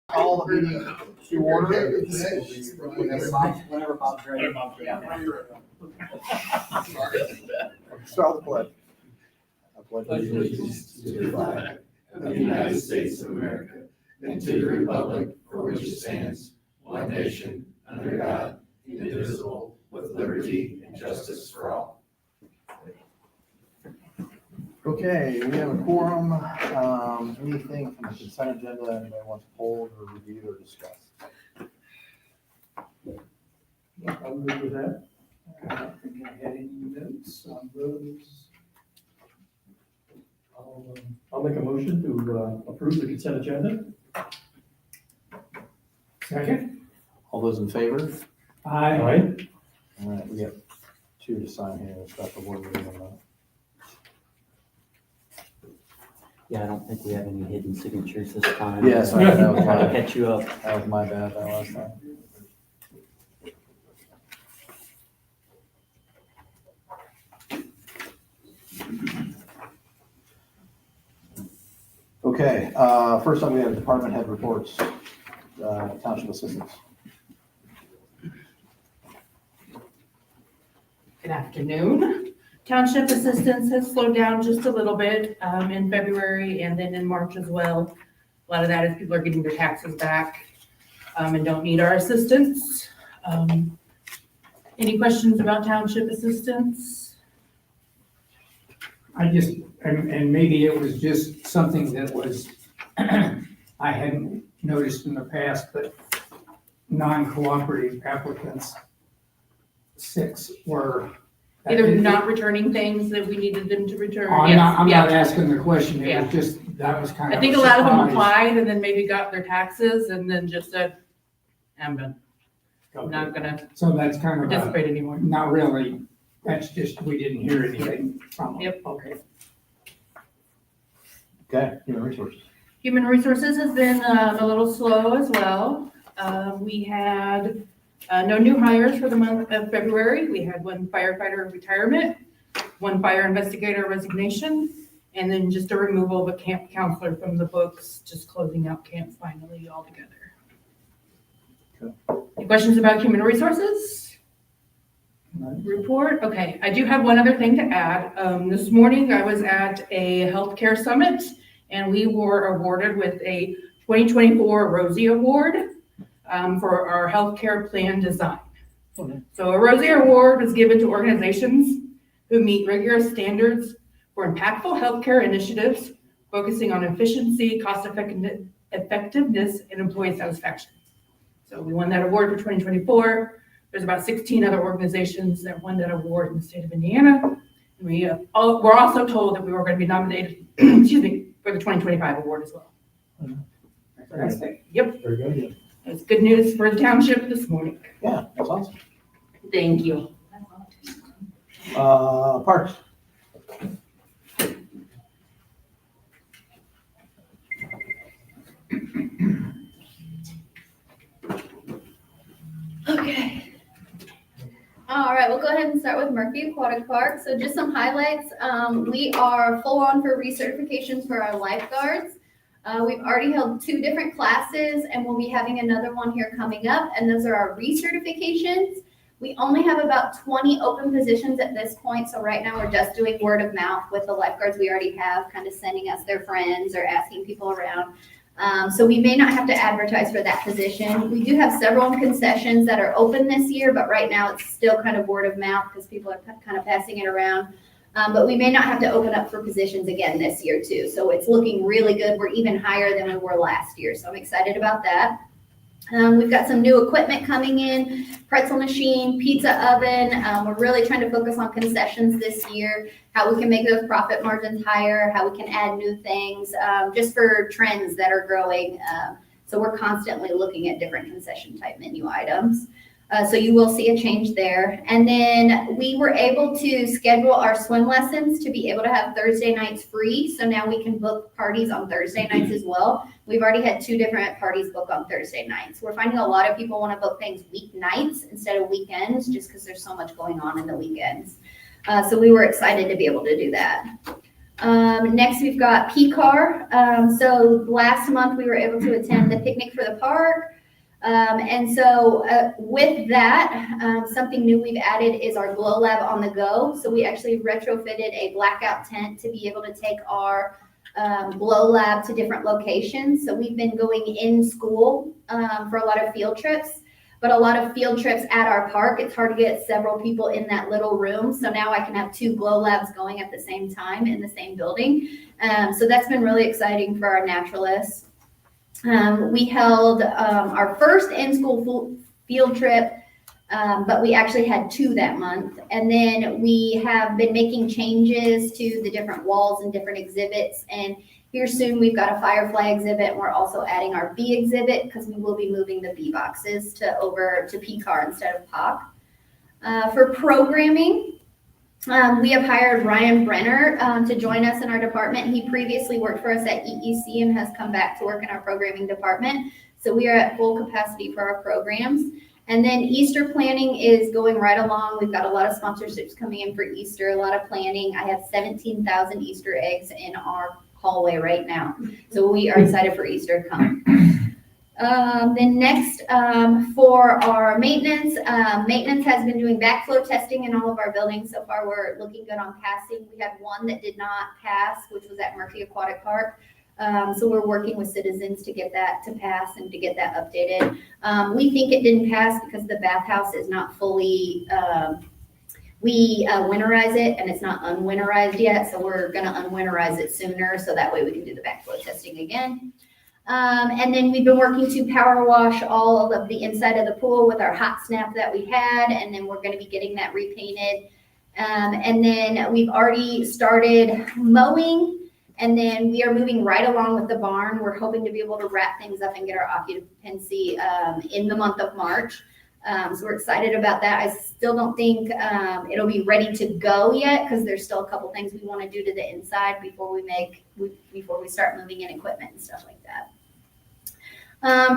Call the meeting to order. Whenever Bob's ready. Start the pledge. I pledge allegiance to the flag of the United States of America and to the republic for which it stands, one nation, under God, indivisible, with liberty and justice for all. Okay, we have a quorum. Anything from the consent agenda anybody wants to hold or review or discuss? I'm good with that. I don't think I had any notes on those. I'll make a motion to approve the consent agenda. Second. All those in favor? Aye. All right, we have two to sign here. Special board meeting on that. Yeah, I don't think we have any hidden signatures this time. Yes, that was I'll my, catch you up. that was my bad that last time. Okay, first up we have department head reports, township assistants. Good afternoon. Township assistance has slowed down just a little bit in February and then in March as well. A lot of that is people are getting their taxes back and don't need our assistance. Any questions about township assistance? I just, and maybe it was just something that was, I hadn't noticed in the past, but non-cooperative applicants, 6 were. Either not returning things that we needed them to return. I'm Yes, not yeah. asking the question, it Yeah. was just, that was kind of. I think a lot of them surprise. applied and then maybe got their taxes and then just said, I'm done. I'm Okay. not gonna So that's kind of, participate anymore. not really, that's just, we didn't hear anything from them. Yep. Okay. Okay, human resources. Human resources has been a little slow as well. We had no new hires for the month of February. We had 1 firefighter retirement, 1 fire investigator resignation, and then just a removal of a camp counselor from the books, just closing out camp finally altogether. Okay. Any questions about human resources? Report? Okay, I do have one other thing to add. This morning I was at a healthcare summit and we were awarded with a 2024 Rosie Award for our healthcare plan design. Okay. So a Rosie Award is given to organizations who meet rigorous standards for impactful healthcare initiatives, focusing on efficiency, cost effectiveness, and employee satisfaction. So we won that award for 2024. There's about 16 other organizations that won that award in the state of Indiana. And we're also told that we were going to be nominated, excuse me, for the 2025 award as well. Fantastic. Yep, Very good. that's good news for the township this morning. Yeah, that's awesome. Thank you. Parks. Okay. All right, we'll go ahead and start with Murphy Aquatic Park. So just some highlights. We are full on for recertifications for our lifeguards. We've already held 2 different classes and we'll be having another one here coming up. And those are our recertifications. We only have about 20 open positions at this point. So right now we're just doing word of mouth with the lifeguards we already have, kind of sending us their friends or asking people around. So we may not have to advertise for that position. We do have several concessions that are open this year, but right now it's still kind of word of mouth because people are kind of passing it around. But we may not have to open up for positions again this year too. So it's looking really good. We're even higher than we were last year. So I'm excited about that. We've got some new equipment coming in, pretzel machine, pizza oven. We're really trying to focus on concessions this year, how we can make those profit margins higher, how we can add new things, just for trends that are growing. So we're constantly looking at different concession type menu items. So you will see a change there. And then we were able to schedule our swim lessons to be able to have Thursday nights free. So now we can book parties on Thursday nights as well. We've already had 2 different parties book on Thursday nights. We're finding a lot of people want to book things weeknights instead of weekends, just because there's so much going on in the weekends. So we were excited to be able to do that. Next, we've got PCAR. So last month, we were able to attend the picnic for the park. And so with that, something new we've added is our Glow Lab on the go. So we actually retrofitted a blackout tent to be able to take our Glow Lab to different locations. So we've been going in school for a lot of field trips, but a lot of field trips at our park, it's hard to get several people in that little room. So now I can have 2 Glow Labs going at the same time in the same building. So that's been really exciting for our naturalists. We held our first in-school field trip, but we actually had 2 that month. And then we have been making changes to the different walls and different exhibits. And here soon we've got a Firefly exhibit. And we're also adding our bee exhibit because we will be moving the bee boxes over to PCAR instead of POC. For programming, we have hired Ryan Brenner to join us in our department. He previously worked for us at EEC and has come back to work in our programming department. So we are at full capacity for our programs. And then Easter planning is going right along. We've got a lot of sponsorships coming in for Easter, a lot of planning. I have 17,000 Easter eggs in our hallway right now. So we are excited for Easter to come. Then next, for our maintenance, maintenance has been doing backflow testing in all of our buildings. So far, we're looking good on passing. We had one that did not pass, which was at Murphy Aquatic Park. So we're working with citizens to get that to pass and to get that updated. We think it didn't pass because the bathhouse is not fully, we winterize it and it's not unwinterized yet. So we're going to unwinterize it sooner. So that way we can do the backflow testing again. And then we've been working to power wash all of the inside of the pool with our hot snap that we had. And then we're going to be getting that repainted. And then we've already started mowing. And then we are moving right along with the barn. We're hoping to be able to wrap things up and get our occupancy in the month of March. So we're excited about that. I still don't think it'll be ready to go yet because there's still a couple things we want to do to the inside before we start moving in equipment and stuff like that.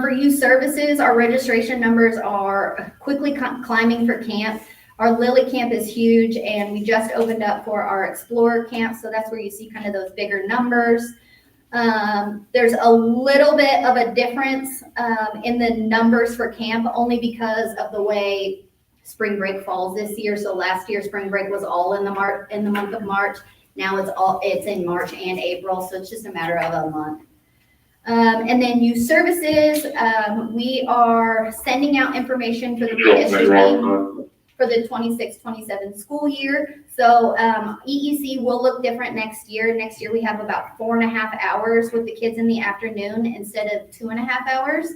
For youth services, our registration numbers are quickly climbing for camp. Our Lily camp is huge, and we just opened up for our Explorer camp, so that's where you see kind of those bigger numbers. There's a little bit of a difference in the numbers for camp, only because of the way spring break falls this year. So last year, spring break was all in the month of March. Now it's in March and April, so it's just a matter of a month. And then youth services, we are sending out information for the redistricting for the 26-27 school year. So EEC will look different next year. Next year we have about 4.5 hours with the kids in the afternoon instead of 2.5 hours.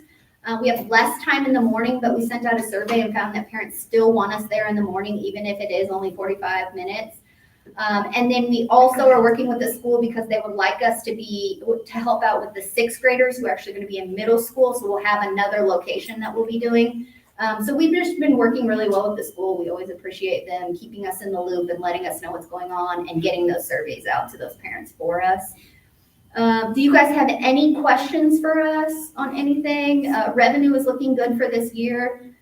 We have less time in the morning, but we sent out a survey and found that parents still want us there in the morning, even if it is only 45 minutes. And then we also are working with the school because they would like us to help out with the 6th graders who are actually going to be in middle school. So we'll have another location that we'll be doing. So we've just been working really well with the school. We always appreciate them keeping us in the loop and letting us know what's going on and getting those surveys out to those parents for us. Do you guys have any questions for us on anything? Revenue is looking good for this year,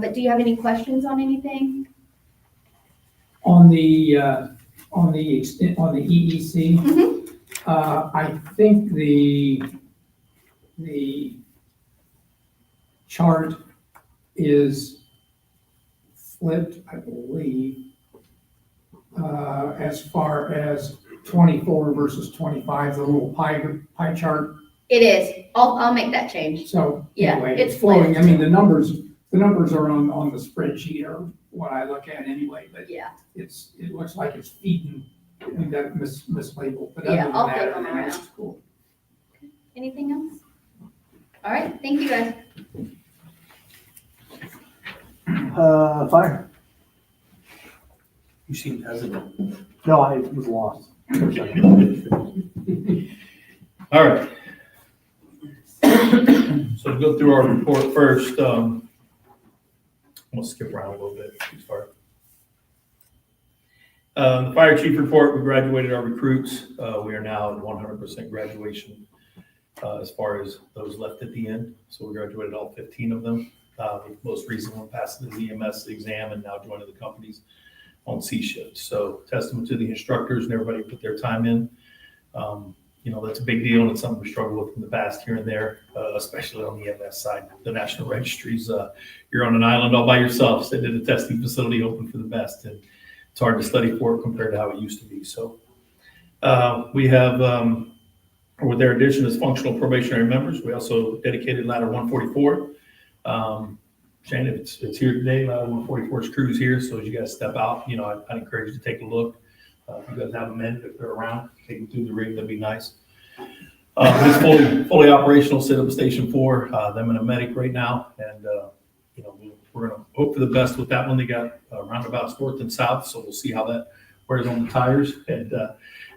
but do you have any questions on anything? On the EEC, I think the chart is flipped, I believe, as far as 24 versus 25, the little pie chart. It is. I'll make that change. So Yeah, anyway, it's it's flowing. flipped. I mean, the numbers are on the spreadsheet or what I look at anyway, but Yeah. it looks like it's feeding. We got mislabeled, but Yeah, other I'll than flip that, them everything else around. is cool. Anything else? All right. Thank you, guys. Fire. You seem hesitant. No, I was lost. All right. So to go through our report first, we'll skip around a little bit to start. The fire chief report, we graduated our recruits. We are now at 100% graduation as far as those left at the end. So we graduated all 15 of them. The most recent one passed the ZMS exam and now joining the companies. on C shift. So testament to the instructors and everybody who put their time in. That's a big deal, and it's something we struggled with in the past here and there, especially on the EMS side. The National Registries, you're on an island all by yourself. So they did a testing facility open for the best, and it's hard to study for it compared to how it used to be. So we have, with their addition as functional probationary members, we also dedicated Ladder 144. Shane, it's here today. Ladder 144's crew's here, so as you guys step out, I'd encourage you to take a look. If you guys have them in, if they're around, take them through the rig, that'd be nice. It's fully operational, set up Station 4, them and a medic right now, and we're gonna hope for the best with that one. They got roundabouts north and south, so we'll see how that wears on the tires, and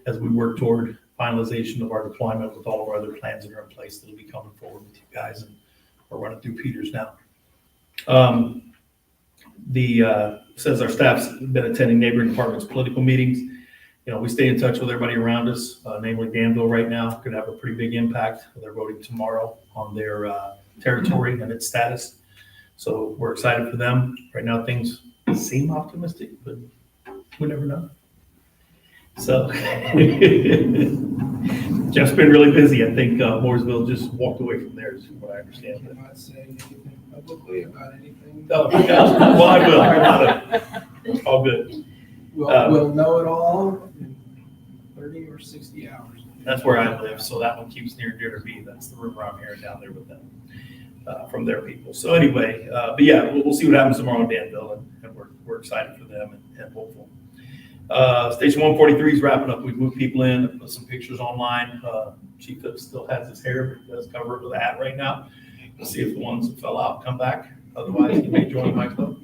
as we work toward finalization of our deployment with all of our other plans that are in place, that'll be coming forward with you guys, and we're running through Peters now. Says our staff's been attending neighboring departments' political meetings. We stay in touch with everybody around us, namely Danville right now, could have a pretty big impact. They're voting tomorrow on their territory and its status. So we're excited for them. Right now, things seem optimistic, but we never know. So Jeff's been really busy. I think Mooresville just walked away from there, is what I understand. I'm not saying anything publicly about anything. Oh, well, I will. All good. We'll know it all in 30 or 60 hours. That's where I live, so that one keeps near and dear to me. That's the rumor I'm hearing down there with them, from their people. So anyway, but yeah, we'll see what happens tomorrow in Danville, and we're excited for them and hopeful. Station 143 is wrapping up. We've moved people in, put some pictures online. Chief Phipps still has his hair, but he does cover it with a hat right now. We'll see if the ones that fell out come back. Otherwise, he may join my club.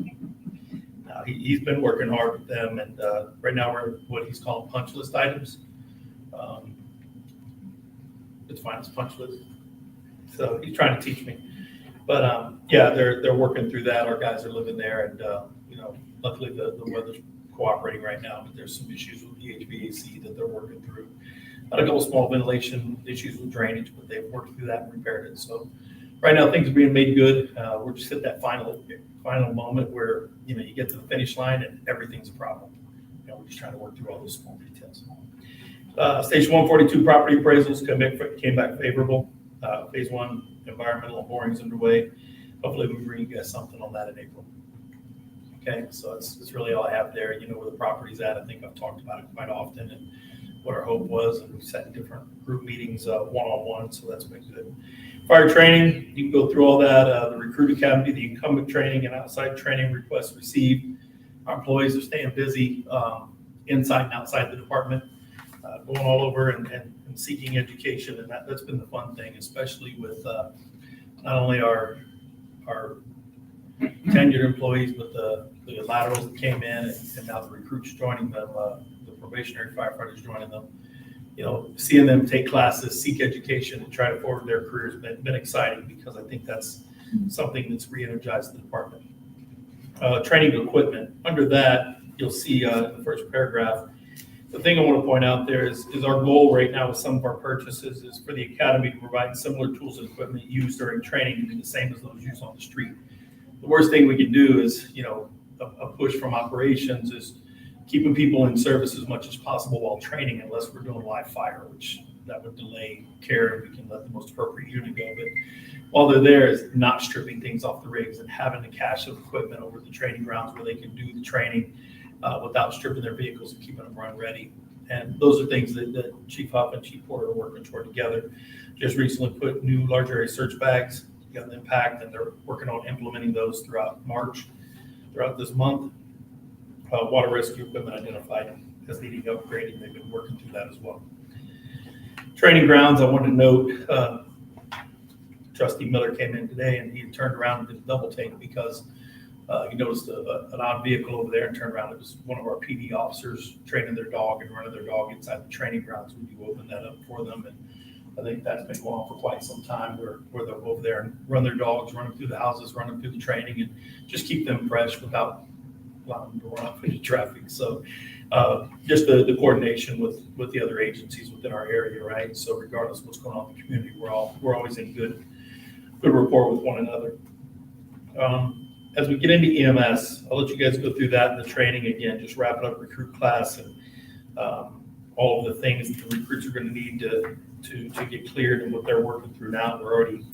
He's been working hard with them, and right now we're what he's calling punch list items. It's fine, it's punch list. So he's trying to teach me, but yeah, they're working through that. Our guys are living there, and luckily the weather's cooperating right now, but there's some issues with the HVAC that they're working through. Had a couple small ventilation issues with drainage, but they've worked through that and repaired it. So right now things are being made good. We're just at that final moment where you get to the finish line and everything's a problem. We're just trying to work through all those small details. Station 142 property appraisals came back favorable. Phase 1 environmental borings underway. Hopefully we bring you guys something on that in April. Okay, so that's really all I have there. Where the property's at. I think I've talked about it quite often and what our hope was, and we've sat in different group meetings one-on-one, so that's been good. Fire training, you can go through all that. The recruit academy, the incumbent training, and outside training requests received. Our employees are staying busy inside and outside the department, going all over and seeking education, and that's been the fun thing, especially with not only our tenured employees, but the laterals that came in, and now the recruits joining them, the probationary firefighters joining them. Seeing them take classes, seek education, and try to forward their careers has been exciting, because I think that's something that's re-energized the department. Training equipment. Under that, you'll see in the first paragraph, the thing I want to point out there is our goal right now with some of our purchases is for the academy to provide similar tools and equipment used during training to be the same as those used on the street. The worst thing we can do is, a push from operations is keeping people in service as much as possible while training, unless we're doing live fire, which that would delay care, and we can let the most appropriate unit go. But while they're there, is not stripping things off the rigs and having the cache of equipment over the training grounds where they can do the training without stripping their vehicles and keeping them run ready. And those are things that Chief Huff and Chief Porter are working toward together. Just recently put new large area search bags, got them packed, and they're working on implementing those throughout March, throughout this month. Water rescue equipment identified as needing upgrading. They've been working through that as well. Training grounds, I wanted to note, Trustee Miller came in today and he turned around and did a double take because he noticed an odd vehicle over there and turned around. It was one of our PD officers training their dog and running their dog inside the training grounds. We do open that up for them, and I think that's been going on for quite some time where they'll go over there and run their dogs, run them through the houses, run them through the training, and just keep them fresh without allowing them to run off into traffic. So just the coordination with the other agencies within our area, right? So regardless of what's going on in the community, we're always in good rapport with one another. as we get into EMS, I'll let you guys go through that and the training again, just wrapping up recruit class and all of the things that the recruits are going to need to get cleared and what they're working through now. We're already,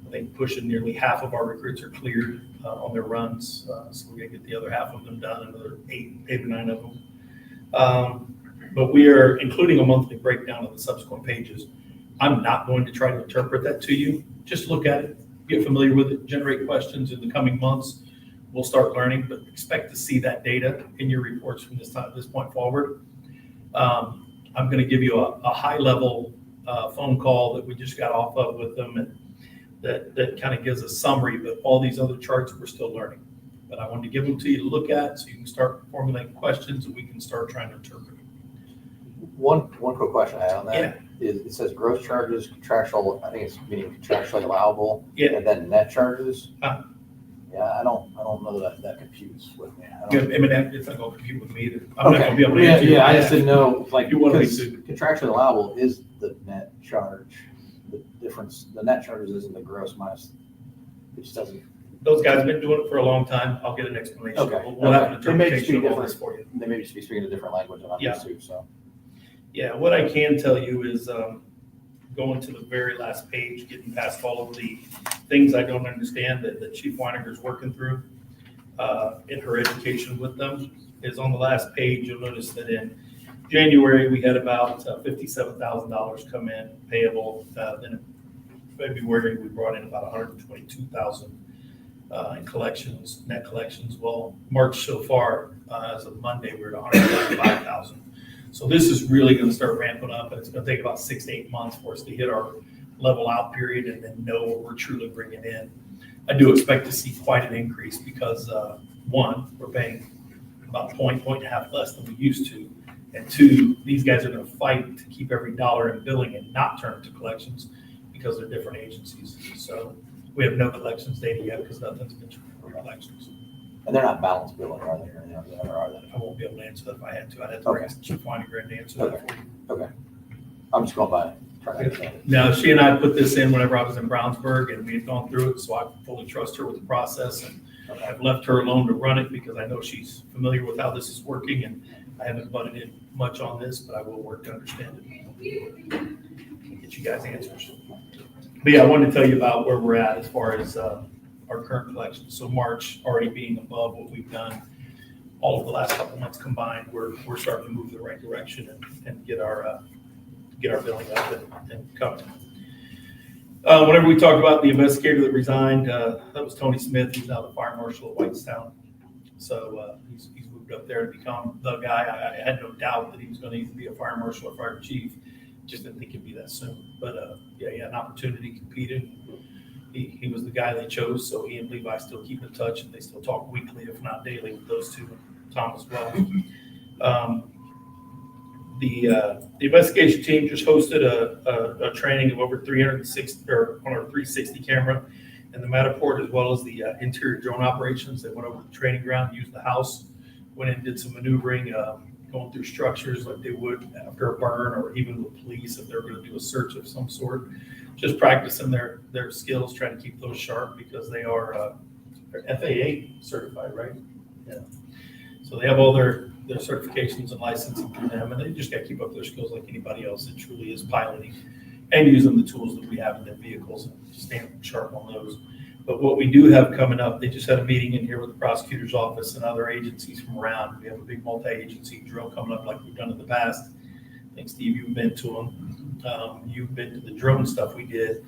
I think, pushing nearly half of our recruits are cleared on their runs. So we're going to get the other half of them done, another eight or nine of them. But we are including a monthly breakdown of the subsequent pages. I'm not going to try to interpret that to you. Just look at it, get familiar with it, generate questions in the coming months. We'll start learning, but expect to see that data in your reports from this point forward. I'm going to give you a high-level phone call that we just got off of with them, and that kind of gives a summary, but all these other charts we're still learning. But I wanted to give them to you to look at so you can start formulating questions and we can start trying to interpret them. One quick question I had on that. Yeah. Is it says gross charges, contractual, I think it's meaning contractually allowable. Yeah. And then net charges. Huh. Yeah, I don't know that computes with me. I Yeah, don't- I mean, it's not going to compute with me either. I'm not going to be able to Yeah, answer you. yeah, I just didn't know, like, You want me because to- contractually allowable is the net charge. The difference, the net charges isn't the gross minus, it just doesn't, Those guys have been doing it for a long time. I'll get an explanation. Okay. We'll have an They may just be interpretation of all this different. for you. they may just be speaking a different language than I'm used to, so. Yeah, what I can tell you is going to the very last page, getting past all of the things I don't understand that Chief Weininger's working through in her education with them is on the last page. You'll notice that in January, we had about $57,000 come in payable. Then in February, we brought in about $122,000 in collections, net collections. Well, March so far, as of Monday, we're at $195,000. So this is really going to start ramping up, and it's going to take about 6 to 8 months for us to hit our level out period and then know what we're truly bringing in. I do expect to see quite an increase because one, we're paying about point and a half less than we used to. And two, these guys are going to fight to keep every dollar in billing and not turn it to collections because they're different agencies. So we have no collections data yet because nothing's been turned for collections. And they're not balanced billing, are they, or anything like that, or are they? I won't be able to answer that if I had to. I'd have to Okay. ask Chief Weininger to answer that for you. Okay. I'm just going by, trying to understand it. Now, she and I put this in whenever I was in Brownsburg, and we had gone through it, so I fully trust her with the process. And I've left her alone to run it because I know she's familiar with how this is working, and I haven't butted in much on this, but I will work to understand it. Get you guys answers. But yeah, I wanted to tell you about where we're at as far as our current collections. So March already being above what we've done all of the last couple months combined, we're starting to move in the right direction and get our billing up and coming. Whenever we talked about the investigator that resigned, that was Tony Smith. He's now the fire marshal at Whitestown. So he's moved up there to become the guy. I had no doubt that he was going to either be a fire marshal or fire chief. Just didn't think it'd be that soon. But yeah, he had an opportunity, competed. He was the guy they chose, so he and Levi still keep in touch, and they still talk weekly, if not daily, with those two, Tom as well. The investigation team just hosted a training of over 360, or on our 360 camera in the Matterport, as well as the interior drone operations. They went over the training ground, used the house, went in, did some maneuvering, going through structures like they would after a burn, or even with police if they're going to do a search of some sort. Just practicing their skills, trying to keep those sharp because they are FAA certified, right? Yeah. So they have all their certifications and licensing through them, and they just got to keep up their skills like anybody else that truly is piloting and using the tools that we have in their vehicles and staying sharp on those. But what we do have coming up, they just had a meeting in here with the prosecutor's office and other agencies from around. We have a big multi-agency drill coming up like we've done in the past. I think, Steve, you've been to them. You've been to the drone stuff we did.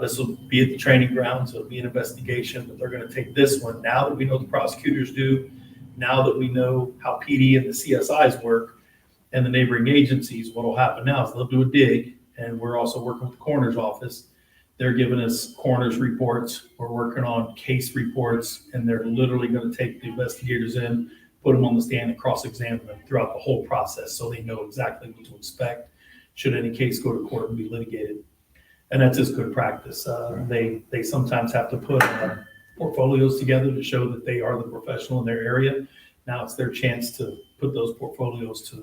This will be at the training ground, so it'll be an investigation, but they're going to take this one. Now that we know the prosecutors do, now that we know how PD and the CSIs work and the neighboring agencies, what will happen now is they'll do a dig, and we're also working with the coroner's office. They're giving us coroner's reports. We're working on case reports, and they're literally going to take the investigators in, put them on the stand, and cross-examine them throughout the whole process so they know exactly what to expect should any case go to court and be litigated. And that's just good practice. They sometimes have to put portfolios together to show that they are the professional in their area. Now it's their chance to put those portfolios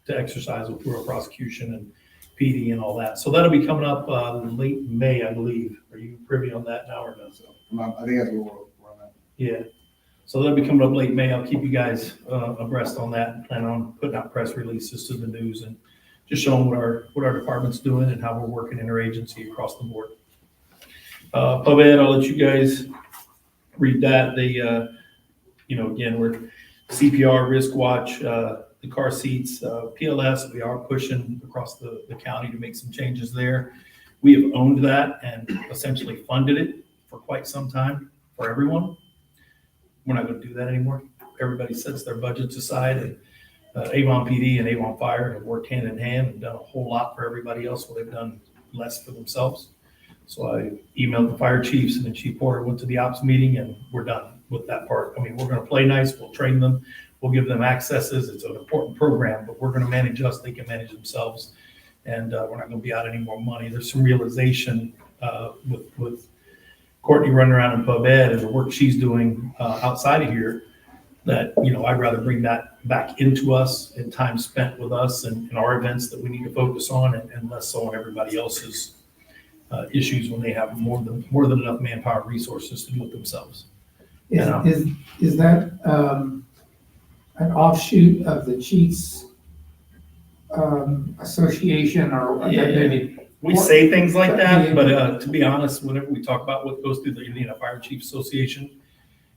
to exercise with through a prosecution and PD and all that. So that'll be coming up late May, I believe. Are you privy on that now or no? So, I think that's where we're at. Yeah. So they'll be coming up late May. I'll keep you guys abreast on that and plan on putting out press releases to the news and just showing what our department's doing and how we're working interagency across the board. PubEd, I'll let you guys read that. They, again, we're CPR, Risk Watch, the car seats, PLS, we are pushing across the county to make some changes there. We have owned that and essentially funded it for quite some time for everyone. We're not going to do that anymore. Everybody sets their budgets aside, and Avon PD and Avon Fire have worked hand in hand and done a whole lot for everybody else while they've done less for themselves. So I emailed the fire chiefs, and then Chief Porter went to the ops meeting, and we're done with that part. I mean, we're going to play nice. We'll train them. We'll give them accesses. It's an important program, but we're going to manage us. They can manage themselves, and we're not going to be out any more money. There's some realization with Courtney running around in PubEd and the work she's doing outside of here that, I'd rather bring that back into us and time spent with us and our events that we need to focus on and less so on everybody else's issues when they have more than enough manpower resources to do it themselves. Is that an offshoot of the Chiefs Association or maybe? We say things like that, but to be honest, whenever we talk about what goes through the Indiana Fire Chiefs Association,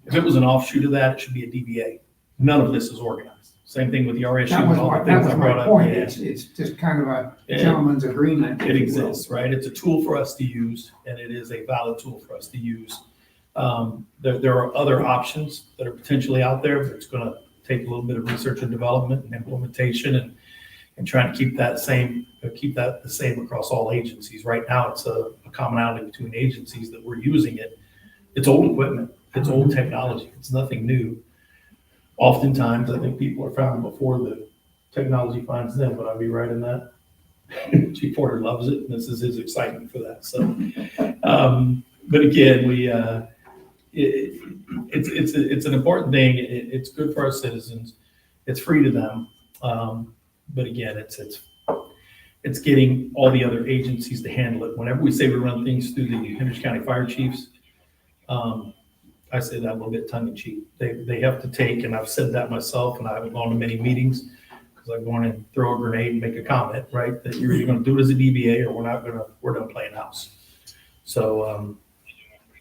if it was an offshoot of that, it should be a DBA. None of this is organized. Same thing with the RSU. That and all the was things I my brought up. point. Yeah. It's just kind of a gentleman's agreement. It exists, right? It's a tool for us to use, and it is a valid tool for us to use. There are other options that are potentially out there, but it's going to take a little bit of research and development and implementation and trying to keep that the same across all agencies. Right now, it's a commonality between agencies that we're using it. It's old equipment. It's old technology. It's nothing new. Oftentimes, I think people are found before the technology finds them. Would I be right in that? Chief Porter loves it, and this is his excitement for that. So, but again, it's an important thing. It's good for our citizens. It's free to them. But again, it's getting all the other agencies to handle it. Whenever we say we run things through the Hendricks County Fire Chiefs, I say that a little bit tongue in cheek. They have to take, and I've said that myself, and I haven't gone to many meetings because I go in and throw a grenade and make a comment, right? That you're either going to do it as a DBA or we're done playing house. So,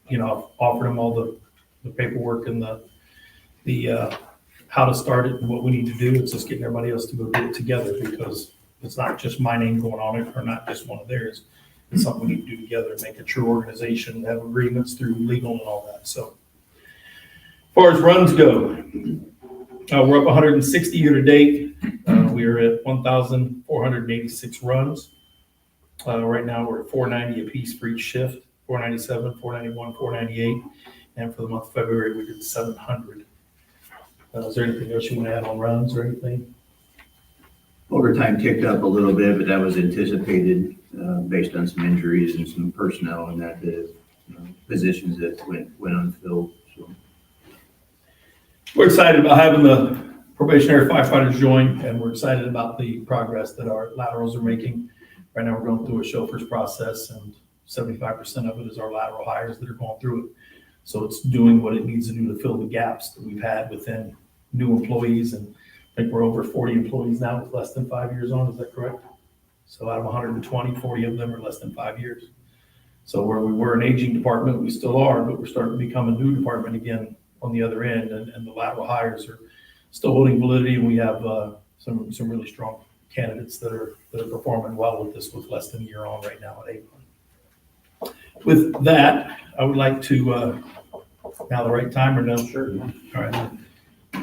I've offered them all the paperwork and the how to start it and what we need to do. It's just getting everybody else to go do it together because it's not just my name going on it or not just one of theirs. It's something we need to do together and make a true organization, have agreements through legal and all that. So as far as runs go, we're up 160 year to date. We are at 1,486 runs. Right now we're at 490 apiece for each shift, 497, 491, 498. And for the month of February, we did 700. Is there anything else you want to add on runs or anything? Overtime ticked up a little bit, but that was anticipated based on some injuries and some personnel and that the positions that went unfilled. So We're excited about having the probationary firefighters join, and we're excited about the progress that our laterals are making. Right now, we're going through a chauffeurs process, and 75% of it is our lateral hires that are going through it. So it's doing what it needs to do to fill the gaps that we've had within new employees. And I think we're over 40 employees now with less than 5 years on. Is that correct? So out of 120, 40 of them are less than 5 years. So where we were an aging department, we still are, but we're starting to become a new department again on the other end. And the lateral hires are still holding validity. And we have some really strong candidates that are performing well with this with less than a year on right now at Avon. With that, I would like to, now the right time or no? Sure. All right.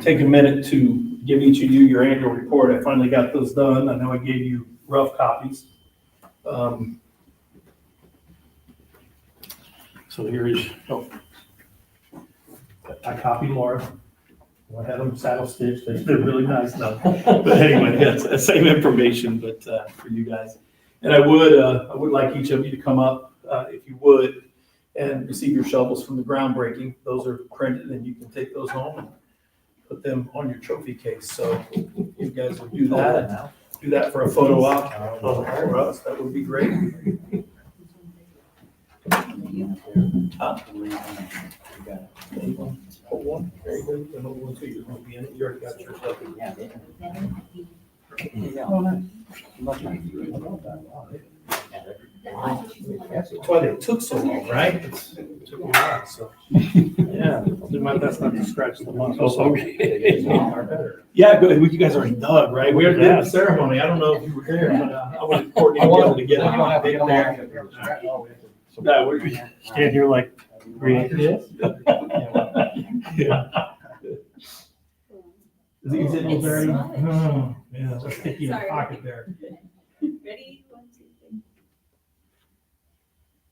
Take a minute to give each of you your annual report. I finally got those done. I know I gave you rough copies. So here is, I copied Laura. I had them saddle stitched. They're really nice though. But anyway, that's the same information, but for you guys. And I would like each of you to come up, if you would, and receive your shovels from the groundbreaking. Those are printed and you can take those home and put them on your trophy case. So you guys will do that. Do that for a photo op for us. That would be great. Huh? We got- Hold one. There you go. The whole one, too. You're gonna be in it. You already got yours up. Yeah, they- Oh, nice. That's why they took so long, right? It took a while, so. Yeah, I'll do my best not to scratch the money. Okay. Yeah, good. You guys already dug, right? We already did the ceremony. I don't know if you were there, but I wanted Courtney to be able to get it there. No, we stand here like. Yes. Yeah. Is it easy, Barry? Oh, yeah, it's sticky in the Sorry. pocket there. Ready? 1, 2, 3.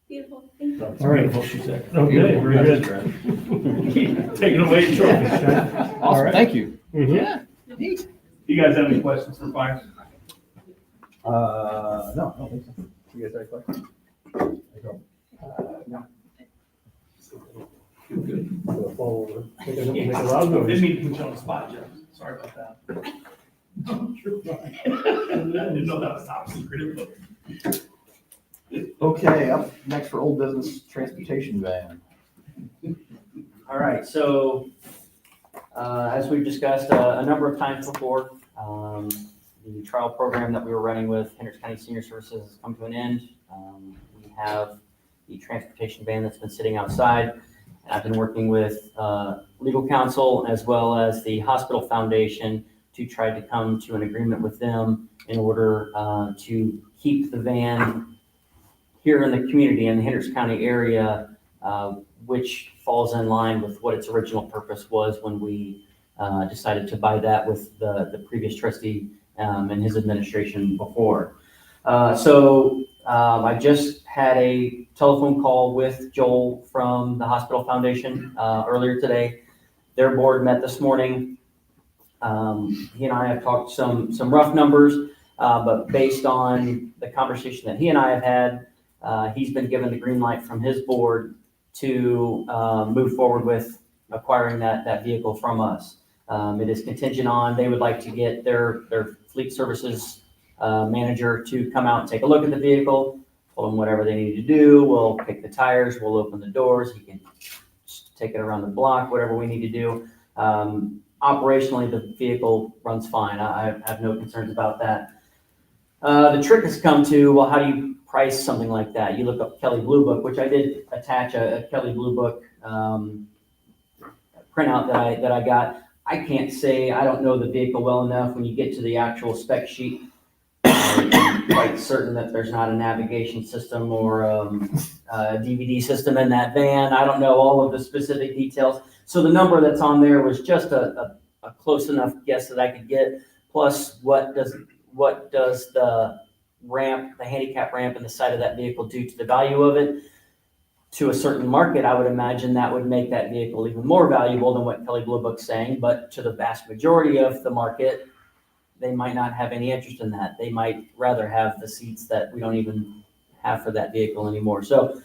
Beautiful. Thank you. All right. Okay, very good. Taking away trophies, right? All right. Thank you. Yeah. You guys have any questions for Fire? No, I don't think so. You guys have a question? No. Didn't mean to put you on the spot, Jeff. Sorry about that. You're fine. I didn't know that was top secret. Okay, up next for old business, transportation van. All right, so, as we've discussed a number of times before, the trial program that we were running with Hendricks County Senior Services has come to an end. We have the transportation van that's been sitting outside. I've been working with legal counsel as well as the hospital foundation to try to come to an agreement with them in order to keep the van here in the community in the Hendricks County area, which falls in line with what its original purpose was when we decided to buy that with the previous trustee and his administration before. I just had a telephone call with Joel from the hospital foundation earlier today. Their board met this morning. He and I have talked some rough numbers, but based on the conversation that he and I have had, he's been given the green light from his board to move forward with acquiring that vehicle from us. It is contingent on, they would like to get their fleet services manager to come out and take a look at the vehicle, told them whatever they need to do. We'll pick the tires, we'll open the doors, he can take it around the block, whatever we need to do. Operationally, the vehicle runs fine. I have no concerns about that. The trick has come to, well, how do you price something like that? You look up Kelley Blue Book, which I did attach a Kelley Blue Book printout that I got. I can't say, I don't know the vehicle well enough. When you get to the actual spec sheet, I'm quite certain that there's not a navigation system or a DVD system in that van. I don't know all of the specific details. So the number that's on there was just a close enough guess that I could get. Plus, what does the ramp, the handicap ramp in the side of that vehicle do to the value of it? To a certain market, I would imagine that would make that vehicle even more valuable than what Kelley Blue Book's saying. But to the vast majority of the market, they might not have any interest in that. They might rather have the seats that we don't even have for that vehicle anymore. So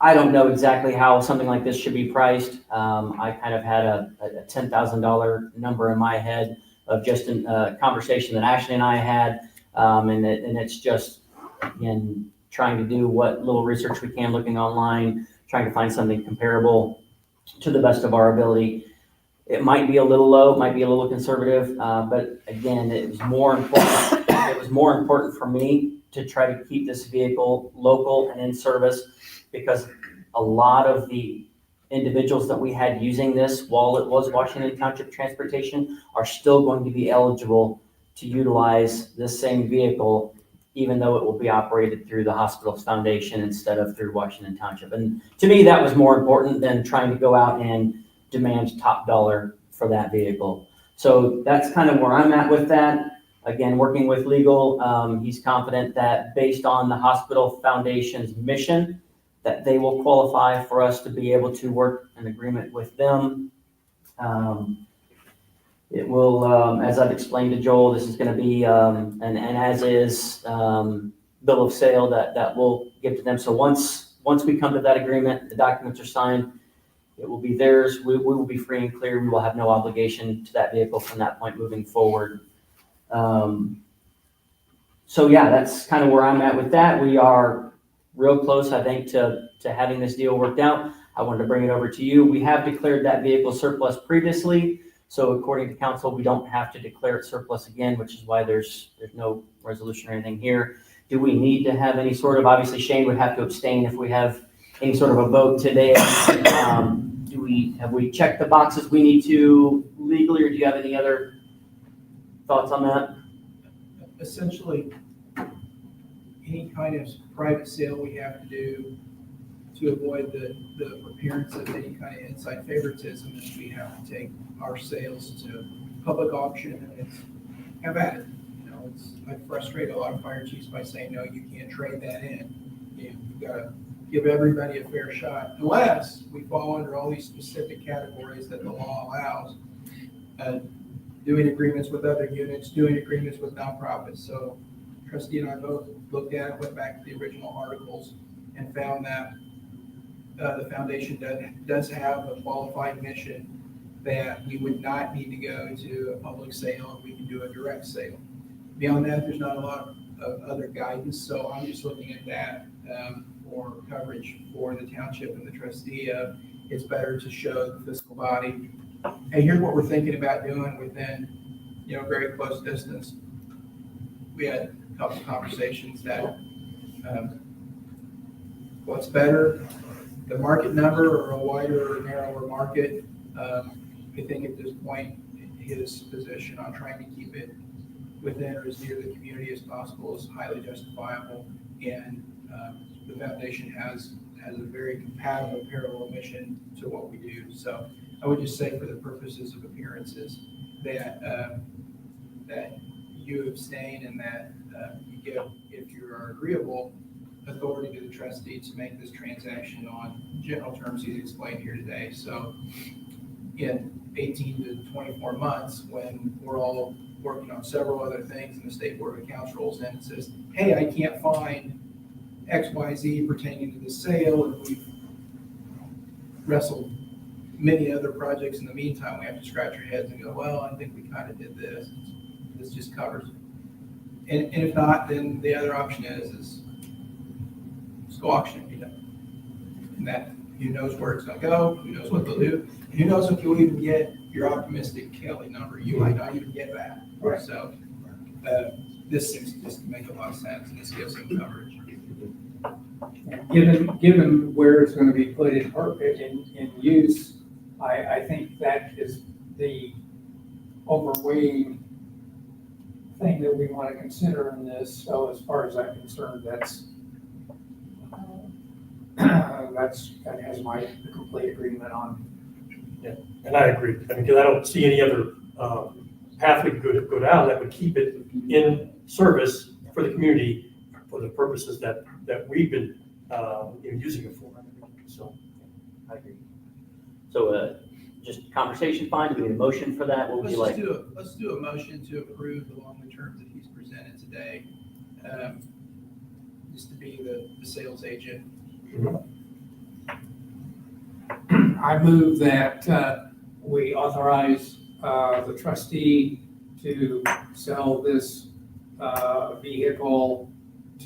I don't know exactly how something like this should be priced. I kind of had a $10,000 number in my head of just a conversation that Ashley and I had. And it's just, again, trying to do what little research we can, looking online, trying to find something comparable to the best of our ability. It might be a little low, it might be a little conservative, but again, it was more important. It was more important for me to try to keep this vehicle local and in service, because a lot of the individuals that we had using this while it was Washington Township Transportation are still going to be eligible to utilize this same vehicle, even though it will be operated through the hospital's foundation instead of through Washington Township. And to me, that was more important than trying to go out and demand top dollar for that vehicle. So that's kind of where I'm at with that. Again, working with legal, he's confident that based on the hospital foundation's mission, that they will qualify for us to be able to work an agreement with them. It will, as I've explained to Joel, this is going to be an as is bill of sale that we'll give to them. So once we come to that agreement, the documents are signed, it will be theirs. We will be free and clear. We will have no obligation to that vehicle from that point moving forward. So yeah, that's kind of where I'm at with that. We are real close, I think, to to having this deal worked out. I wanted to bring it over to you. We have declared that vehicle surplus previously, so according to council, we don't have to declare it surplus again, which is why there's no resolution or anything here. Do we need to have any sort of, obviously Shane would have to abstain if we have any sort of a vote today. Have we checked the boxes we need to legally, or do you have any other thoughts on that? Essentially, any kind of private sale we have to do to avoid the appearance of any kind of inside favoritism is we have to take our sales to public auction and have at it. You know, I frustrate a lot of fire chiefs by saying, no, you can't trade that in. You've got to give everybody a fair shot, unless we fall under all these specific categories that the law allows. Doing agreements with other units, doing agreements with nonprofits. So Trustee and I both looked at it, went back to the original articles and found that the foundation does have a qualified mission that we would not need to go to a public sale, and we can do a direct sale. Beyond that, there's not a lot of other guidance, so I'm just looking at that for coverage for the township and the trustee of it's better to show the fiscal body, hey, here's what we're thinking about doing within, very close distance. We had a couple of conversations that what's better, the market number or a wider or narrower market. I think at this point, his position on trying to keep it within or as near the community as possible is highly justifiable. And the foundation has a very compatible parallel mission to what we do. So I would just say for the purposes of appearances that that you abstain and that you give, if you are agreeable, authority to the trustee to make this transaction on general terms he's explained here today. So in 18 to 24 months, when we're all working on several other things and the State Board of Accounts rolls in and says, hey, I can't find XYZ pertaining to the sale, and we've wrestled many other projects in the meantime, we have to scratch our heads and go, well, I think we kind of did this. This just covers it. And if not, then the other option is just go auction it, And that, who knows where it's going to go, who knows what they'll do, who knows if you'll even get your optimistic Kelly number. You might not even get that. Right. So this seems just to make a lot of sense, and this gives them coverage. Given where it's going to be put in use, I think that is the overweighing thing that we want to consider in this. So as far as I'm concerned, that has my complete agreement on. Yeah, and I agree. Because I don't see any other path we could go down that would keep it in service for the community for the purposes that we've been using it for. So I agree. So just conversation fine. Do we need a motion for that? What would you like? Let's do a motion to approve along the terms that he's presented today, just to be the sales agent. I move that we authorize the trustee to sell this vehicle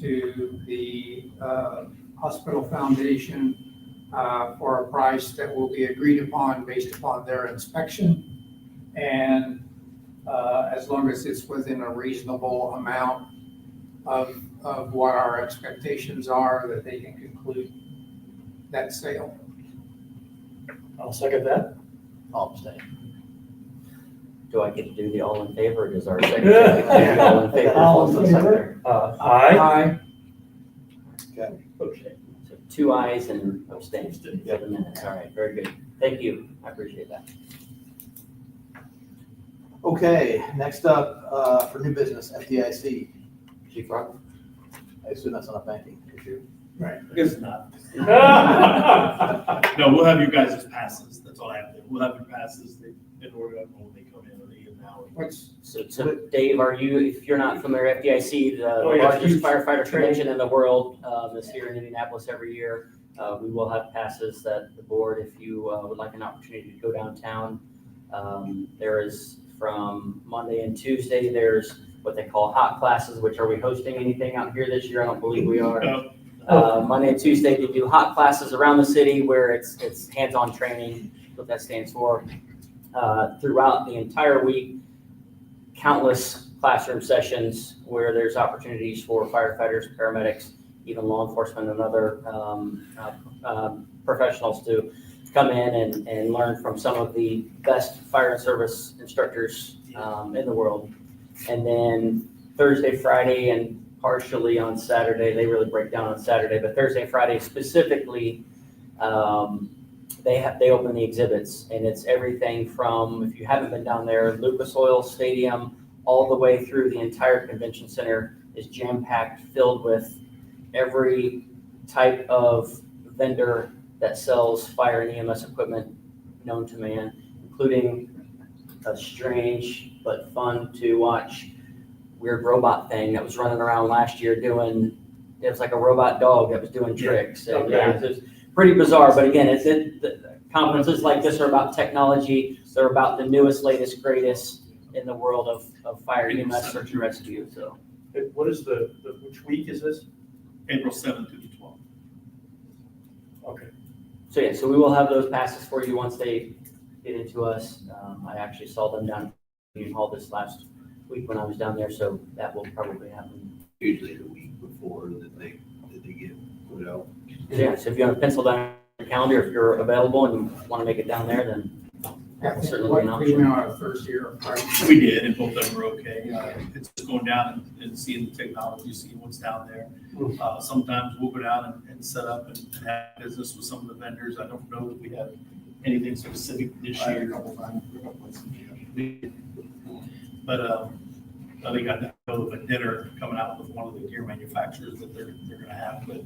to the hospital foundation for a price that will be agreed upon based upon their inspection. And as long as it's within a reasonable amount of what our expectations are, that they can conclude that sale. I'll second that. I'll abstain. Do I get to do the all in favor, or does our secretary? All in favor. All in falls to the secretary? Aye. Aye. Okay. So 2 ayes and abstain for the minutes. All right, very good. Thank you. I appreciate that. Okay, next up, for new business, FDIC. Chief Rock? I assume that's not a banking issue. It's not. No, we'll have you guys as passes. That's all I have to do. We'll have your passes in order of when they come in or they get now. So Dave, if you're not familiar, FDIC, the Oh, yeah, largest huge firefighter training. convention in the world, is here in Indianapolis every year. We will have passes that the board, if you would like an opportunity to go downtown. There is from Monday and Tuesday, there's what they call hot classes, which are we hosting anything out here this year? I don't believe we are. No, Monday and Tuesday, they do hot classes around the city where it's hands-on training, what that stands for. Throughout the entire week, countless classroom sessions where there's opportunities for firefighters, paramedics, even law enforcement and other professionals to come in and learn from some of the best fire and service instructors in the world. And then Thursday, Friday, and partially on Saturday, they really break down on Saturday, but Thursday, Friday specifically, they open the exhibits, and it's everything from, if you haven't been down there, Lucas Oil Stadium, all the way through the entire convention center is jam-packed, filled with every type of vendor that sells fire and EMS equipment known to man, including a strange but fun to watch weird robot thing that was running around last year doing, it was like a robot dog that was doing tricks. And Okay. yeah, it was pretty bizarre, but again, the conferences like this are about technology. They're about the newest, latest, greatest in the world of fire, EMS, search and rescue, so. What is which week is this? April 7th through the 12th. Okay. So yeah, so we will have those passes for you once they get into us. I actually saw them down in Union Hall this last week when I was down there, so that will probably happen. Usually the week before that they get put out. So yeah, so if you want to pencil down your calendar, if you're available and you want to make it down there, then Yeah, certainly be an we option. email on Thursday or Friday. We did, and both of them were okay. It's just going down and seeing the technology, seeing what's down there. Sometimes we'll go down and set up and have business with some of the vendors. I don't know that we have anything specific this I had a year. couple times, we got places, yeah. But I think I know of a dinner coming out with one of the gear manufacturers that they're gonna have, but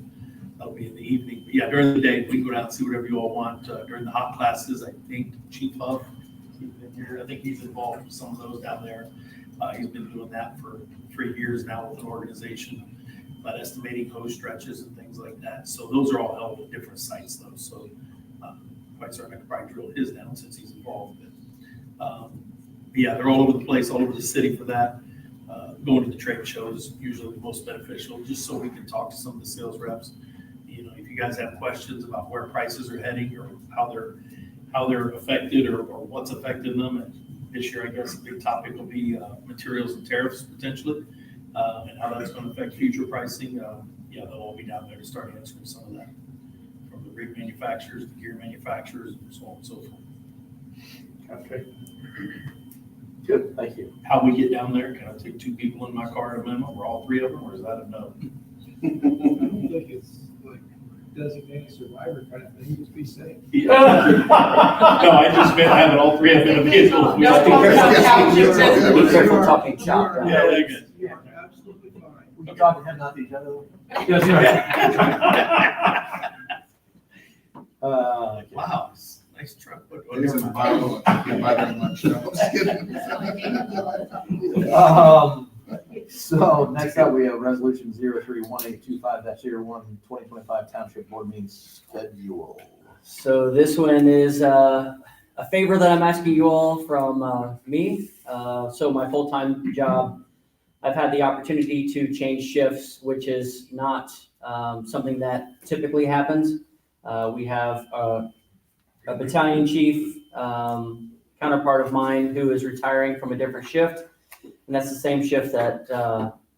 that'll be in the evening. But yeah, during the day, we can go down and see whatever you all want. During the hot classes, I think Chief Huff, he's been here. I think he's involved with some of those down there. He's been doing that for 3 years now with an organization, about estimating hose stretches and things like that. So those are all held at different sites though. So quite certain I could probably drill his down since he's involved. But yeah, they're all over the place, all over the city for that. Going to the trade show is usually the most beneficial, just so we can talk to some of the sales reps. You know, if you guys have questions about where prices are heading or how they're affected or what's affecting them. And this year, I guess a big topic will be materials and tariffs potentially, and how that's going to affect future pricing. Yeah, they'll all be down there to start answering some of that from the rig manufacturers, the gear manufacturers, and so on and so forth. Okay. Good, thank you. How we get down there, can I take 2 people in my car and a limo, or all 3 of them, or is that a no? I don't think it's like designated survivor kind of thing, just be safe. Yeah. No, I just meant having all 3 of them in a vehicle. No, Be careful, be careful talking You shop. are- Yeah, they're good. You are absolutely fine. We can talk to him, not to each other. Wow, nice truck. He's in the Bible, I can't buy that much. No, I'm just kidding. So next up, we have resolution 031825-01, 2025 Township Board meeting schedule. So this one is a favor that I'm asking you all from me. So my full-time job, I've had the opportunity to change shifts, which is not something that typically happens. We have a battalion chief counterpart of mine who is retiring from a different shift. And that's the same shift that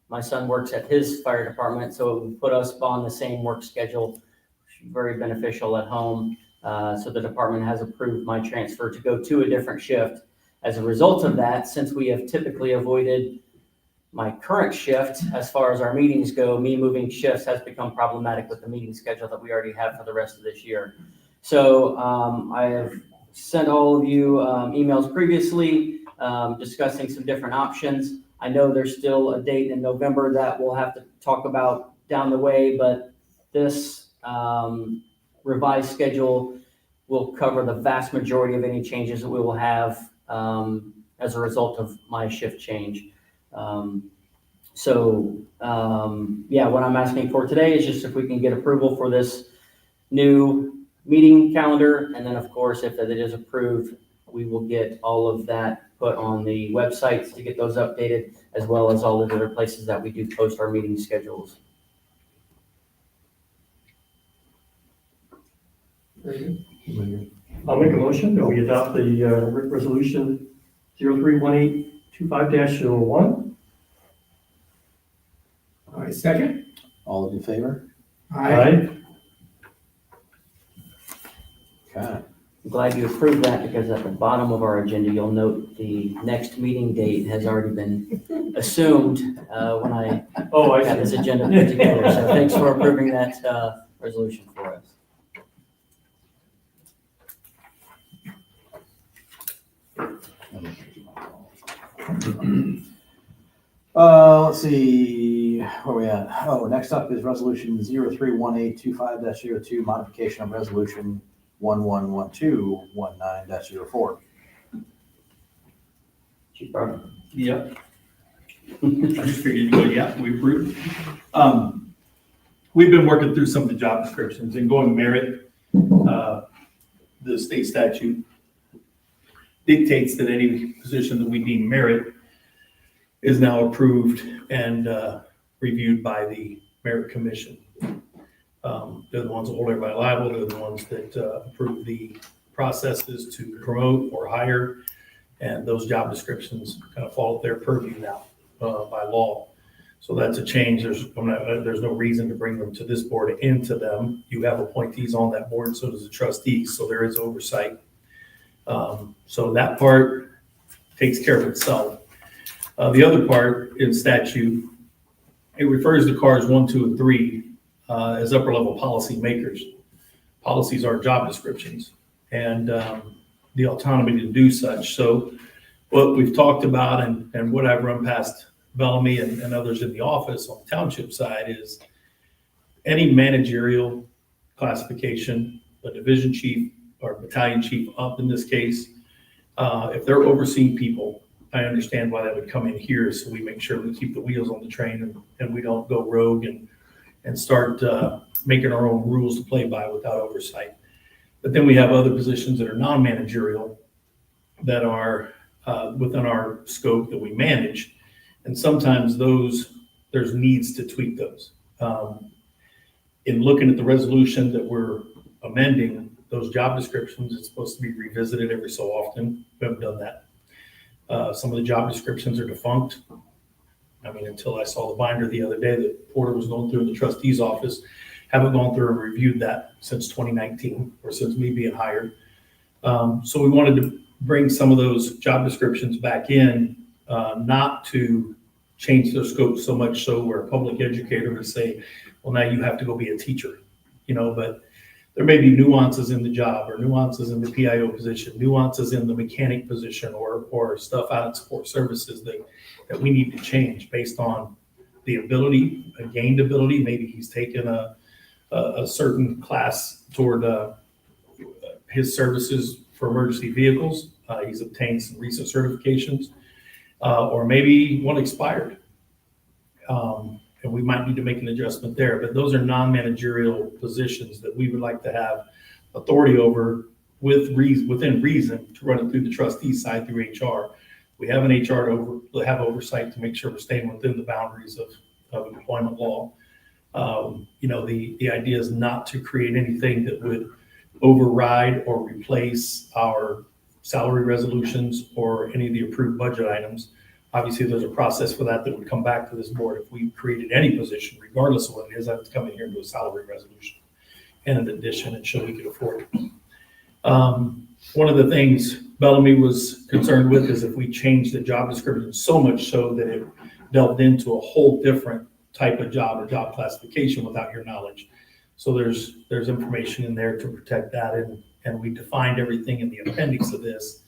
my son works at his fire department. So it would put us on the same work schedule, which is very beneficial at home. So the department has approved my transfer to go to a different shift. As a result of that, since we have typically avoided my current shift, as far as our meetings go, me moving shifts has become problematic with the meeting schedule that we already have for the rest of this year. So I have sent all of you emails previously discussing some different options. I know there's still a date in November that we'll have to talk about down the way, but this revised schedule will cover the vast majority of any changes that we will have as a result of my shift change. Yeah, what I'm asking for today is just if we can get approval for this new meeting calendar. And then of course, if it is approved, we will get all of that put on the websites to get those updated, as well as all the other places that we do post our meeting schedules. Very good. I'll make a motion that we adopt the resolution 031825-01. All right, second? All in favor? Aye. Okay. I'm glad you approved that because at the bottom of our agenda, you'll note the next meeting date has already been assumed when I Oh, I got this see. agenda put together. So thanks for approving that resolution for us. Let's see, where we at? Oh, next up is resolution 031825-02, modification of resolution 111219-04. Chief Barber. Yep. I just figured you'd go, yeah, we approve. We've been working through some of the job descriptions and going merit. The state statute dictates that any position that we deem merit is now approved and reviewed by the merit commission. They're the ones that hold everybody liable. They're the ones that approve the processes to promote or hire. And those job descriptions kind of fall at their purview now by law. So that's a change. There's no reason to bring them to this board and to them. You have appointees on that board, so does the trustees. So there is oversight. So that part takes care of itself. The other part in statute, it refers to cars 1, 2, and 3 as upper level policy makers. Policies are job descriptions and the autonomy to do such. So what we've talked about and what I've run past Bellamy and others in the office on the township side is any managerial classification, a division chief or battalion chief up in this case, if they're overseeing people, I understand why that would come in here, so we make sure we keep the wheels on the train and we don't go rogue and start making our own rules to play by without oversight. But then we have other positions that are non-managerial that are within our scope that we manage, and sometimes there's needs to tweak those. In looking at the resolution that we're amending, those job descriptions, it's supposed to be revisited every so often. We haven't done that. Some of the job descriptions are defunct. I mean, until I saw the binder the other day that Porter was going through in the trustee's office, haven't gone through and reviewed that since 2019 or since me being hired. So we wanted to bring some of those job descriptions back in, not to change their scope so much so where a public educator would say, well, now you have to go be a teacher, but there may be nuances in the job or nuances in the PIO position, nuances in the mechanic position or stuff out in support services that we need to change based on the ability, a gained ability. Maybe he's taken a certain class toward his services for emergency vehicles. He's obtained some recent certifications, or maybe one expired. And we might need to make an adjustment there, but those are non-managerial positions that we would like to have authority over within reason to run it through the trustee side through HR. We have an HR to have oversight to make sure we're staying within the boundaries of employment law. The idea is not to create anything that would override or replace our salary resolutions or any of the approved budget items. Obviously, there's a process for that would come back to this board. If we created any position, regardless of what it is, I have to come in here and do a salary resolution and an addition and show we could afford it. One of the things Bellamy was concerned with is if we change the job description so much so that it delved into a whole different type of job or job classification without your knowledge. So there's information in there to protect that, and we defined everything in the appendix of this.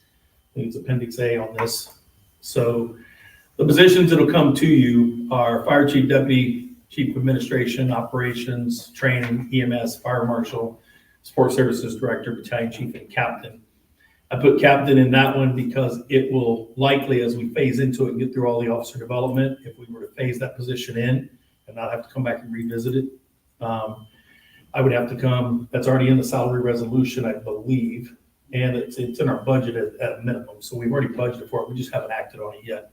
I think it's Appendix A on this. So the positions that'll come to you are fire chief, deputy chief of administration, operations, training, EMS, fire marshal, support services director, battalion chief, and captain. I put captain in that one because it will likely, as we phase into it and get through all the officer development, if we were to phase that position in and not have to come back and revisit it, I would have to come, that's already in the salary resolution, I believe, and it's in our budget at a minimum. So we've already budgeted for it. We just haven't acted on it yet.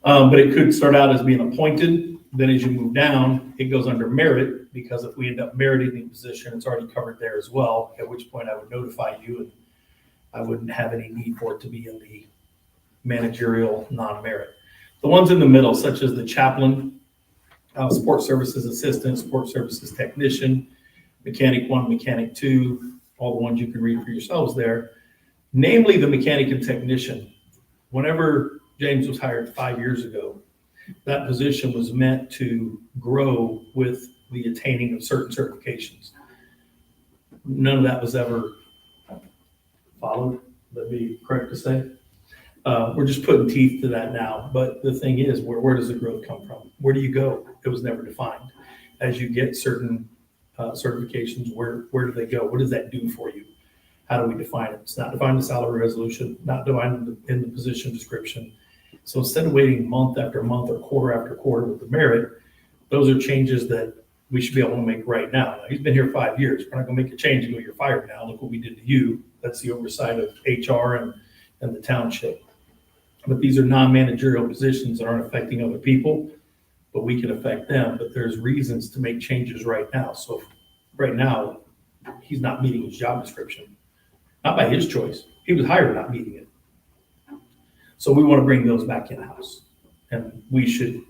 But it could start out as being appointed, then as you move down, it goes under merit, because if we end up meriting the position, it's already covered there as well, at which point I would notify you, and I wouldn't have any need for it to be in the managerial non-merit. The ones in the middle, such as the chaplain, support services assistant, support services technician, mechanic 1, mechanic 2, all the ones you can read for yourselves there, namely the mechanic and technician. Whenever James was hired 5 years ago, that position was meant to grow with the attaining of certain certifications. None of that was ever followed, that'd be correct to say. We're just putting teeth to that now, but the thing is, where does the growth come from? Where do you go? It was never defined. As you get certain certifications, where do they go? What does that do for you? How do we define it? It's not defined in the salary resolution, not defined in the position description. So instead of waiting month after month or quarter after quarter with the merit, those are changes that we should be able to make right now. He's been here 5 years. We're not gonna make a change and go, you're fired now. Look what we did to you. That's the oversight of HR and the township. But these are non-managerial positions that aren't affecting other people, but we can affect them. But there's reasons to make changes right now. So right now, he's not meeting his job description, not by his choice. He was hired not meeting it. So we want to bring those back in-house. And we should,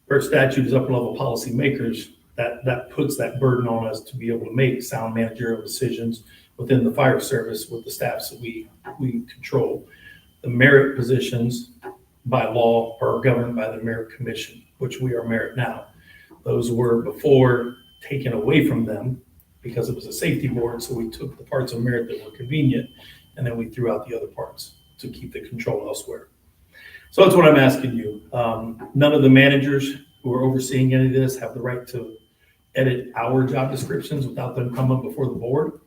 our statute is upper level policy makers, that puts that burden on us to be able to make sound managerial decisions within the fire service with the staffs that we control. The merit positions by law are governed by the merit commission, which we are merit now. Those were before taken away from them because it was a safety board. So we took the parts of merit that were convenient and then we threw out the other parts to keep the control elsewhere. So that's what I'm asking you. None of the managers who are overseeing any of this have the right to edit our job descriptions without them coming before the board.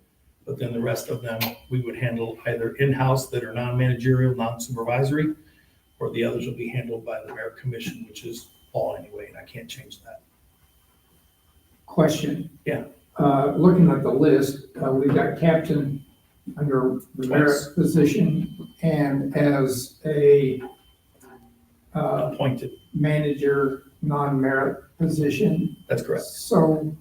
But then the rest of them, we would handle either in-house that are non-managerial, non-supervisory, or the others will be handled by the merit commission, which is all anyway, and I can't change that. Question. Yeah. Looking at the list, we've got captain under the merit position and as a Appointed, manager, non-merit position. that's correct. So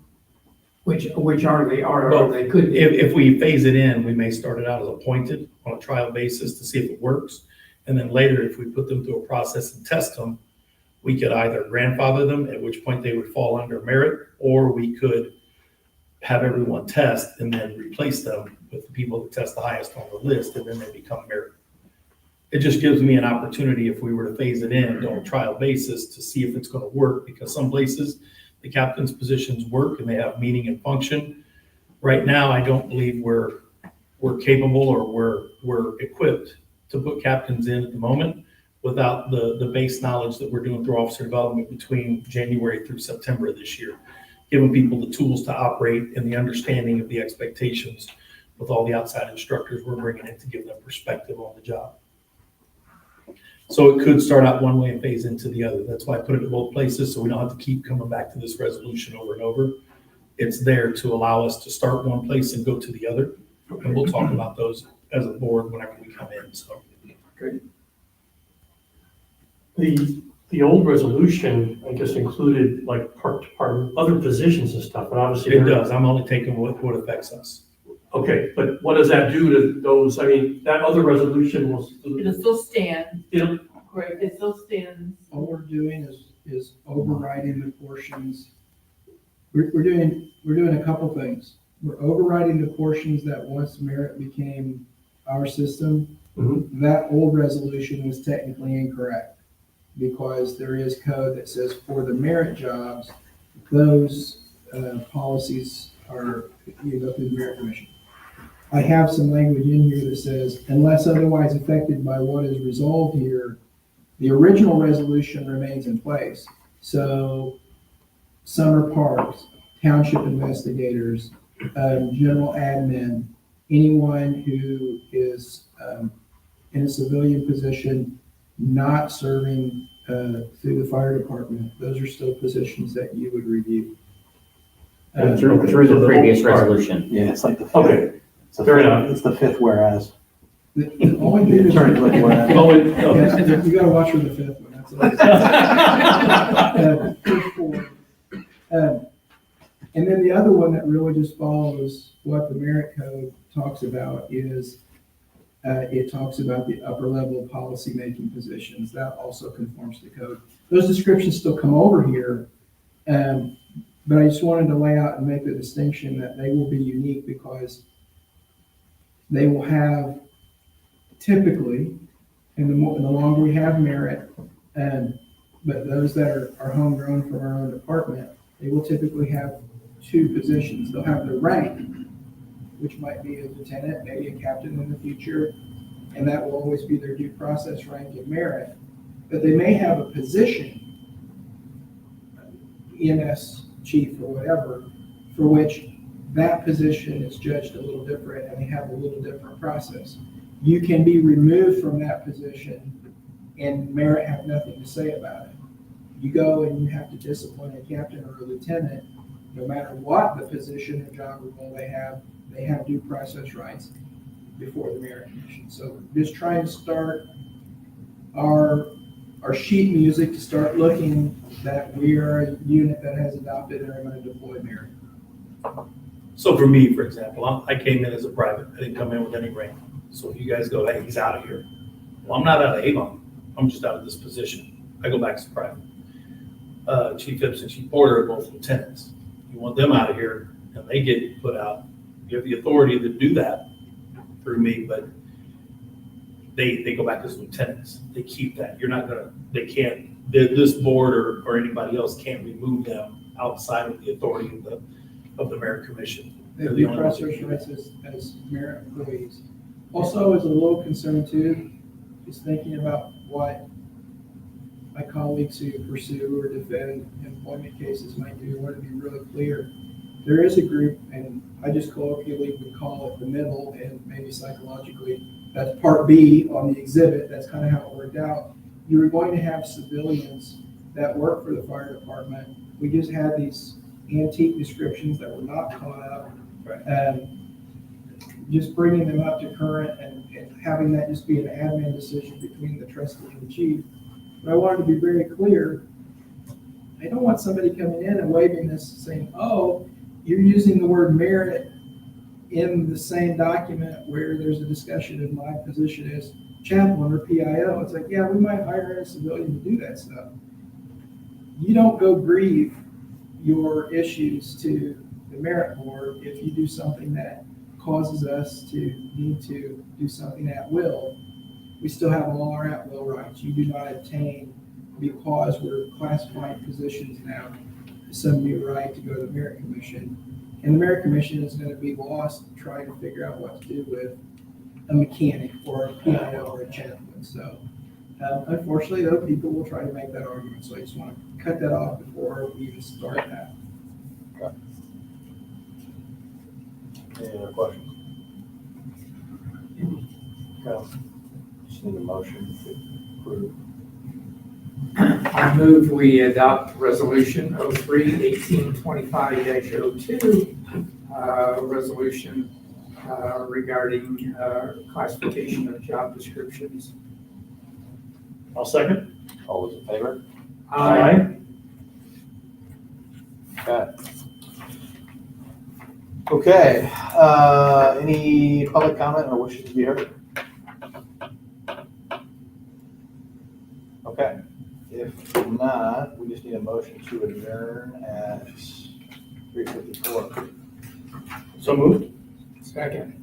which are they, Well, or they could be? If we phase it in, we may start it out as appointed on a trial basis to see if it works. And then later, if we put them through a process and test them, we could either grandfather them, at which point they would fall under merit, or we could have everyone test and then replace them with the people that test the highest on the list, and then they become merit. It just gives me an opportunity, if we were to phase it in on a trial basis, to see if it's going to work, because some places the captain's positions work and they have meaning and function. Right now, I don't believe we're capable or we're equipped to put captains in at the moment without the base knowledge that we're doing through officer development between January through September of this year, giving people the tools to operate and the understanding of the expectations with all the outside instructors we're bringing in to give them perspective on the job. So it could start out one way and phase into the other. That's why I put it in both places, so we don't have to keep coming back to this resolution over and over. It's there to allow us to start one place and go to the other. And we'll talk about those as a board whenever we come in, so. The old resolution, I guess, included like park department, other positions and stuff, but obviously. It does. I'm only taking what affects us. Okay, but what does that do to those? I mean, that other resolution was. It'll still stand. It'll- Right, it still stands. All we're doing is overriding the portions. We're doing a couple things. We're overriding the portions that once merit became our system. Mhm. That old resolution was technically incorrect because there is code that says for the merit jobs, those policies are, you go through the merit commission. I have some language in here that says, unless otherwise affected by what is resolved here, the original resolution remains in place. So summer parks, township investigators, general admin, anyone who is in a civilian position, not serving through the fire department, those are still positions that you would review. Through the previous resolution. Yeah, it's like the. Okay, fair enough. It's the fifth whereas. The only thing Turn it like whereas. Oh, you gotta watch for the fifth one. So, first four. And then the other one that really just follows what the merit code talks about is it talks about the upper level policymaking positions. That also conforms to code. Those descriptions still come over here. But I just wanted to lay out and make the distinction that they will be unique because they will have typically, and the longer we have merit, but those that are homegrown from our own department, they will typically have two positions. They'll have their rank, which might be a lieutenant, maybe a captain in the future, and that will always be their due process rank and merit. But they may have a position, EMS chief or whatever, for which that position is judged a little different and they have a little different process. You can be removed from that position and merit have nothing to say about it. You go and you have to discipline a captain or a lieutenant, no matter what the position or job or role they have due process rights before the merit commission. So just trying to start our sheet music to start looking that we are a unit that has adopted and are going to deploy merit. So for me, for example, I came in as a private. I didn't come in with any rank. So if you guys go, hey, he's out of here. Well, I'm not out of Avon. I'm just out of this position. I go back as private. Chief Phipps and Chief Porter are both lieutenants. You want them out of here and they get put out. You have the authority to do that through me, but they go back as lieutenants. They keep that. This board or anybody else can't remove them outside of the authority of the merit commission. They have due process rights as merit employees. Also, is a little concerned too, just thinking about what my colleagues who pursue or defend employment cases might do. I want to be really clear. There is a group, and I just colloquially would call it the middle, and maybe psychologically, that's part B on the exhibit. That's kind of how it worked out. You were going to have civilians that work for the fire department. We just had these antique descriptions that were not caught up. Right. Just bringing them up to current and having that just be an admin decision between the trustee and the chief. But I wanted to be very clear. I don't want somebody coming in and waving this saying, oh, you're using the word merit in the same document where there's a discussion of my position as chaplain or PIO. It's like, yeah, we might hire a civilian to do that stuff. You don't go grieve your issues to the merit board if you do something that causes us to need to do something at will. We still have all our at will rights. You do not obtain, because we're classifying positions now, some new right to go to the merit commission. And the merit commission is going to be lost trying to figure out what to do with a mechanic or a PIO or a chaplain. So unfortunately, though, people will try to make that argument. So I just want to cut that off before we even start that. Okay. Any other questions? Okay. Just need a motion to approve. I move we adopt resolution 03-1825-02, resolution regarding classification of job descriptions. I'll second. All those in favor? Aye. Okay. Okay, any public comment or wishes to be heard? Okay, if not, we just need a motion to adjourn at 3:54. So moved. Second.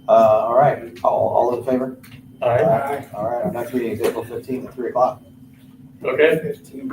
All right, all in favor? Aye. All right, our next meeting is April 15th at 3 o'clock. Okay. 15.